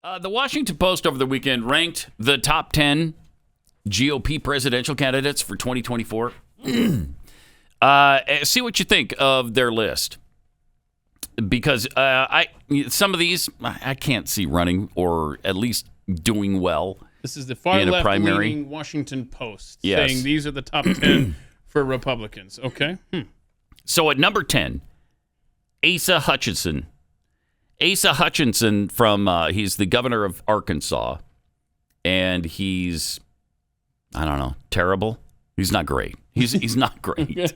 The Washington Post over the weekend ranked the top 10 GOP presidential candidates for 2024. See what you think of their list. Because some of these I can't see running or at least doing well. This is the far left-leaning Washington Post saying these are the top 10 for Republicans. Okay. So at number 10, Asa Hutchinson. Asa Hutchinson he's the governor of Arkansas, and he's, I don't know, terrible. He's not great. He's not great.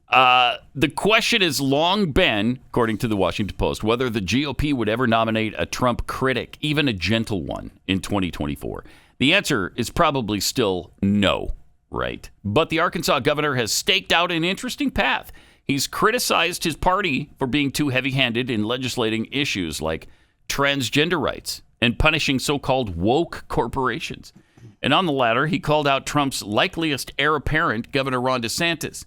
The question has long been, according to the Washington Post, whether the GOP would ever nominate a Trump critic, even a gentle one, in 2024. The answer is probably still no, right? But the Arkansas governor has staked out an interesting path. He's criticized his party for being too heavy-handed in legislating issues like transgender rights and punishing so-called woke corporations. And on the latter, he called out Trump's likeliest heir apparent, Governor Ron DeSantis.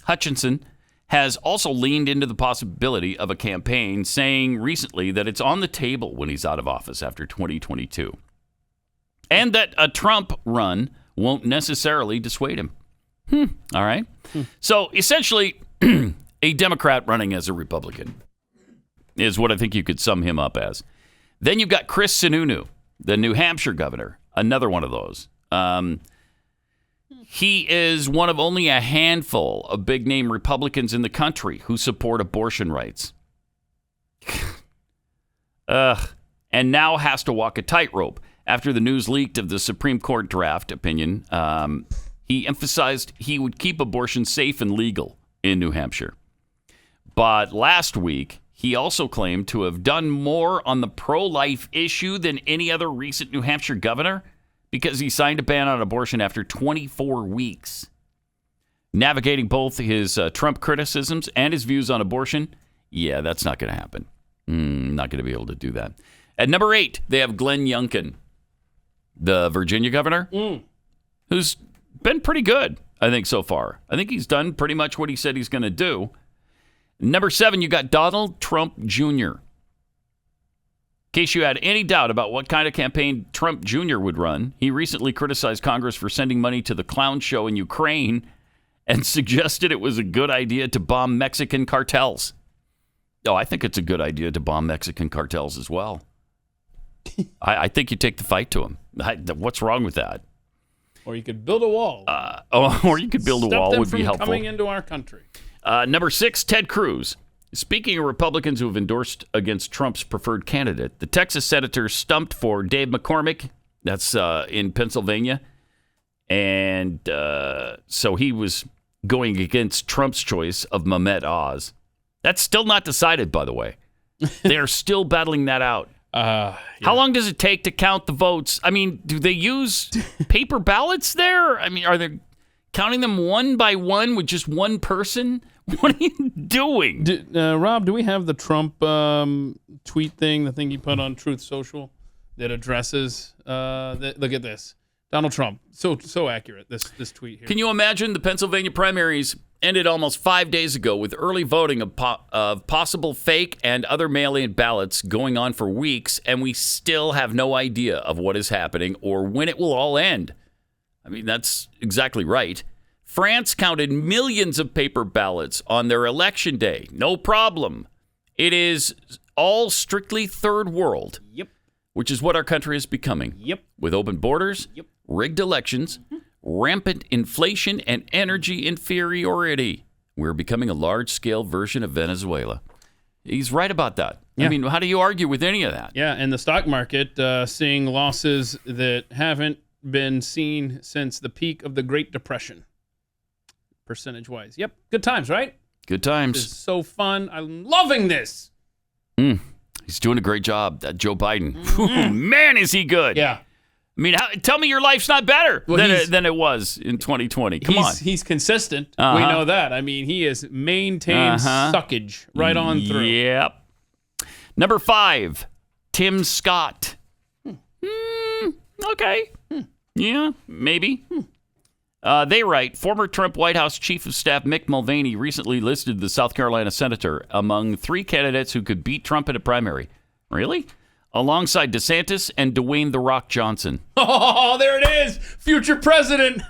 Hutchinson has also leaned into the possibility of a campaign, saying recently that it's on the table when he's out of office after 2022. And that a Trump run won't necessarily dissuade him. All right. So essentially, a Democrat running as a Republican is what I think you could sum him up as. Then you've got Chris Sununu, the New Hampshire governor, another one of those. He is one of only a handful of big-name Republicans in the country who support abortion rights. And now has to walk a tightrope. After the news leaked of the Supreme Court draft opinion, he emphasized he would keep abortion safe and legal in New Hampshire. But last week, he also claimed to have done more on the pro-life issue than any other recent New Hampshire governor because he signed a ban on abortion after 24 weeks. Navigating both his Trump criticisms and his views on abortion, yeah, that's not going to happen. Not going to be able to do that. At number 8, they have Glenn Youngkin, the Virginia governor, who's been pretty good, I think, so far. I think he's done pretty much what he said he's going to do. Number 7, you got Donald Trump Jr. In case you had any doubt about what kind of campaign Trump Jr. would run, he recently criticized Congress for sending money to the clown show in Ukraine and suggested it was a good idea to bomb Mexican cartels. Oh, I think it's a good idea to bomb Mexican cartels as well. I think you take the fight to them. What's wrong with that? Or you could build a wall. Or you could build a wall would be helpful. Stop them from coming into our country. Number 6, Ted Cruz. Speaking of Republicans who have endorsed against Trump's preferred candidate, the Texas senator stumped for Dave McCormick. That's in Pennsylvania. And so he was going against Trump's choice of Mehmet Oz. That's still not decided, by the way. They're still battling that out. Yeah. How long does it take to count the votes? I mean, do they use paper ballots there? I mean, are they counting them one by one with just one person? What are you doing? Rob, do we have the Trump tweet thing, the thing he put on Truth Social that addresses, look at this. Donald Trump, so accurate, this tweet here. Can you imagine the Pennsylvania primaries ended almost 5 days ago with early voting of possible fake and other mail-in ballots going on for weeks, and we still have no idea of what is happening or when it will all end? I mean, that's exactly right. France counted millions of paper ballots on their election day. No problem. It is all strictly third world. Yep. Which is what our country is becoming. Yep. With open borders, yep, rigged elections, rampant inflation, and energy inferiority. We're becoming a large-scale version of Venezuela. He's right about that. Yeah. I mean, how do you argue with any of that? Yeah, and the stock market seeing losses that haven't been seen since the peak of the Great Depression, percentage-wise. Yep, good times, right? Good times. This is so fun. I'm loving this. He's doing a great job, that Joe Biden. Ooh, man, is he good. Yeah. I mean, tell me your life's not better than it was in 2020. Come on. He's consistent. We know that. I mean, he has maintained suckage right on through. Yep. Number 5, Tim Scott. Okay. Yeah, maybe. They write, former Trump White House Chief of Staff Mick Mulvaney recently listed the South Carolina senator among 3 candidates who could beat Trump in a primary. Really? alongside DeSantis and Dwayne "The Rock" Johnson. Oh, there it is. Future president.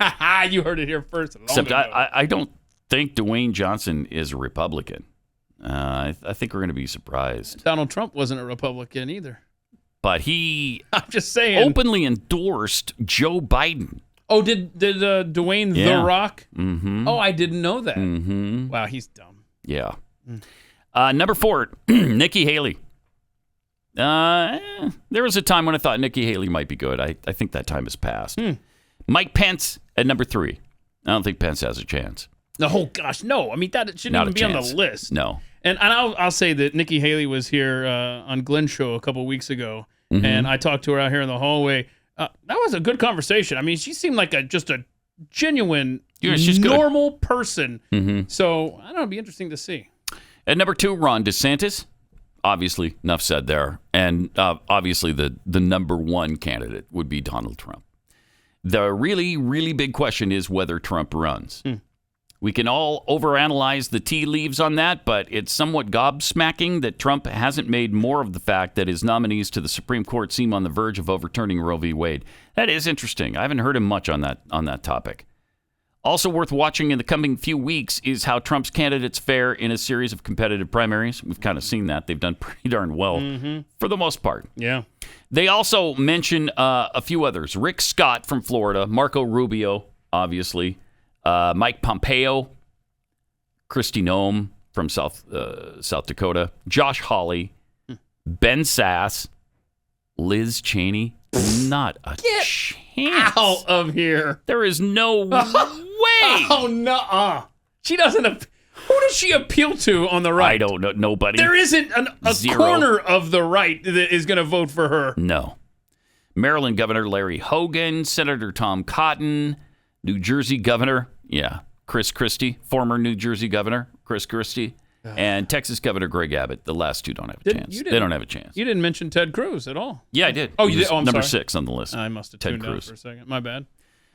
You heard it here first. Except I don't think Dwayne Johnson is a Republican. I think we're going to be surprised. Donald Trump wasn't a Republican either. But he I'm just saying. openly endorsed Joe Biden. Oh, did Dwayne The Rock? Mm-hmm. Oh, I didn't know that. Mm-hmm. Wow, he's dumb. Yeah. Number 4, Nikki Haley. There was a time when I thought Nikki Haley might be good. I think that time has passed. Mike Pence at number 3. I don't think Pence has a chance. Oh, gosh, no. I mean, that shouldn't Not even a be chance. on the list. No. And I'll say that Nikki Haley was here on Glenn's show a couple weeks ago, and I talked to her out here in the hallway. That was a good conversation. I mean, she seemed like just a genuine, normal person. So, I don't know, it'd be interesting to see. At number 2, Ron DeSantis. Obviously, enough said there. And obviously, the number 1 candidate would be Donald Trump. The really, really big question is whether Trump runs. We can all overanalyze the tea leaves on that, but it's somewhat gobsmacking that Trump hasn't made more of the fact that his nominees to the Supreme Court seem on the verge of overturning Roe v. Wade. That is interesting. I haven't heard him much on that topic. Also worth watching in the coming few weeks is how Trump's candidates fare in a series of competitive primaries. We've kind of seen that. They've done pretty darn well for the most part. Yeah. They also mention a few others. Rick Scott from Florida, Marco Rubio, obviously, Mike Pompeo, Kristi Noem from South Dakota, Josh Hawley, Ben Sass, Liz Cheney. Not a chance. Out of here. There is no way. Oh, no. She doesn't. Who does she appeal to on the right? I don't know. Nobody. There isn't a Zero. corner of the right that is going to vote for her. No. Maryland Governor Larry Hogan, Senator Tom Cotton, New Jersey Governor, Chris Christie, former New Jersey Governor Chris Christie, and Texas Governor Greg Abbott. The last two don't have a chance. They don't have a chance. You didn't mention Ted Cruz at all. Yeah, I did. Oh, you did? Oh, I'm number sorry. 6 on the list. I must have Ted tuned out Cruz. for a second. My bad.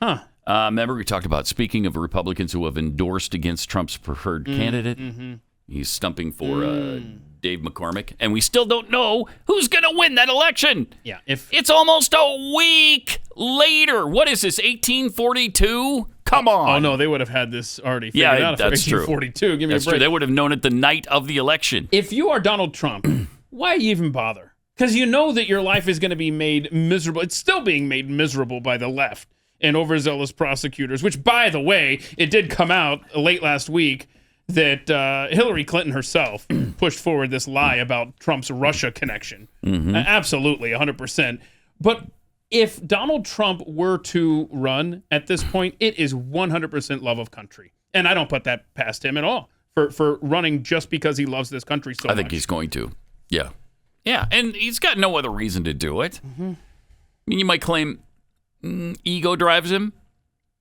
Huh. Remember we talked about, speaking of Republicans who have endorsed against Trump's preferred candidate, he's stumping for Dave McCormick, and we still don't know who's going to win that election. Yeah. It's almost a week later. What is this, 1842? Come on. Oh, no, they would have had this already figured out. That's true. 1842. Give me That's a break. true. They would have known it the night of the election. If you are Donald Trump, why even bother? Because you know that your life is going to be made miserable. It's still being made miserable by the left and overzealous prosecutors, which, by the way, it did come out late last week that Hillary Clinton herself pushed forward this lie about Trump's Russia connection. Absolutely, 100%. But if Donald Trump were to run at this point, it is 100% love of country. And I don't put that past him at all for running just because he loves this country so much. I think he's going to. Yeah. Yeah, and he's got no other reason to do it. I mean, you might claim ego drives him,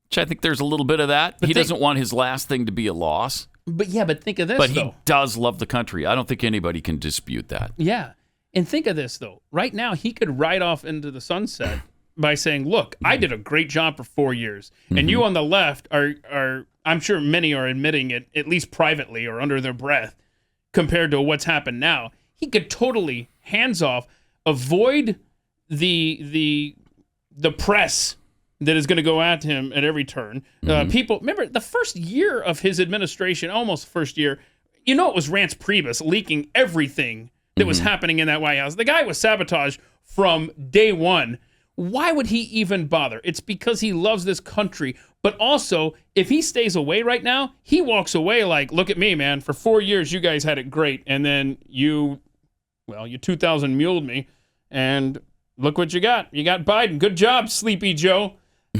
which I think there's a little bit of that. But he doesn't want his last thing to be a loss. But think of this, But though. he does love the country. I don't think anybody can dispute that. Yeah. And think of this, though. Right now, he could ride off into the sunset by saying, look, I did a great job for 4 years. And you on the left are, I'm sure many are admitting it, at least privately or under their breath, compared to what's happened now. He could totally, hands off, avoid the press that is going to go at him at every turn. People, remember, the first year of his administration, almost first year, it was Rance Priebus leaking everything that was happening in that White House. The guy was sabotaged from day one. Why would he even bother? It's because he loves this country. But also, if he stays away right now, he walks away like, look at me, man. For 4 years, you guys had it great. And then you 2000 muled me. And look what you got. You got Biden. Good job, Sleepy Joe.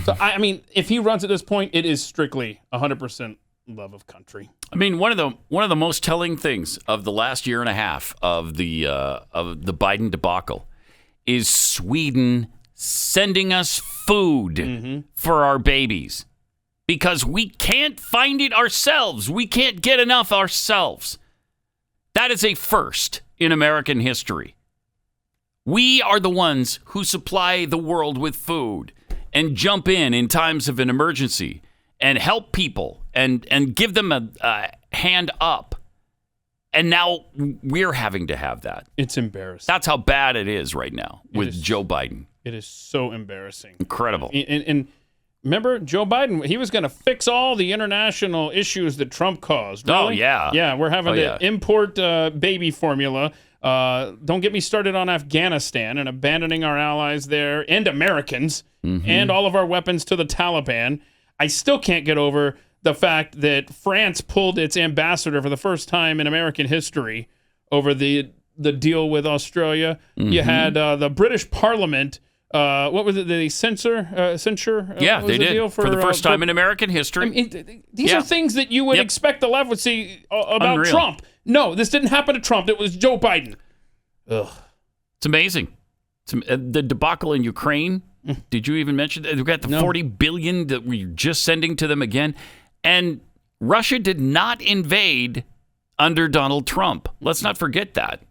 So, I mean, if he runs at this point, it is strictly 100% love of country. I mean, one of the most telling things of the last year and a half of the Biden debacle is Sweden sending us food for our babies because we can't find it ourselves. We can't get enough ourselves. That is a first in American history. We are the ones who supply the world with food and jump in times of an emergency and help people and give them a hand up. And now we're having to have that. It's embarrassing. That's how bad it is right now with Joe Biden. It is so embarrassing. Incredible. And remember, Joe Biden, he was going to fix all the international issues that Trump caused. Really? Oh, yeah. Yeah, we're having to import baby formula. Don't get me started on Afghanistan and abandoning our allies there and Americans and all of our weapons to the Taliban. I still can't get over the fact that France pulled its ambassador for the first time in American history over the deal with Australia. You had the British Parliament. What was it? They censure? Yeah, they did for the first time in American history. I mean, these are things that you would expect the left would see about Unreal. Trump. No, this didn't happen to Trump. It was Joe Biden. Ugh. It's amazing. The debacle in Ukraine. Did you even mention that? We've got the $40 billion that we're just sending to them again. And Russia did not invade under Donald Trump. Let's not forget that.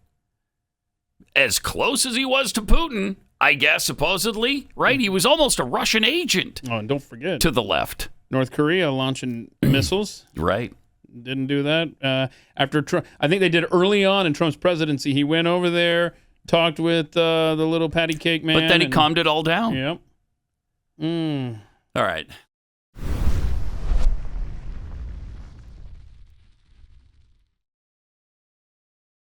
As close as he was to Putin, I guess, supposedly, right? He was almost a Russian agent. Oh, and don't forget. To the left. North Korea launching missiles. Right. Didn't do that. After Trump, I think they did early on in Trump's presidency. He went over there, talked with the little patty cake man. But then he calmed it all down. Yep. All right.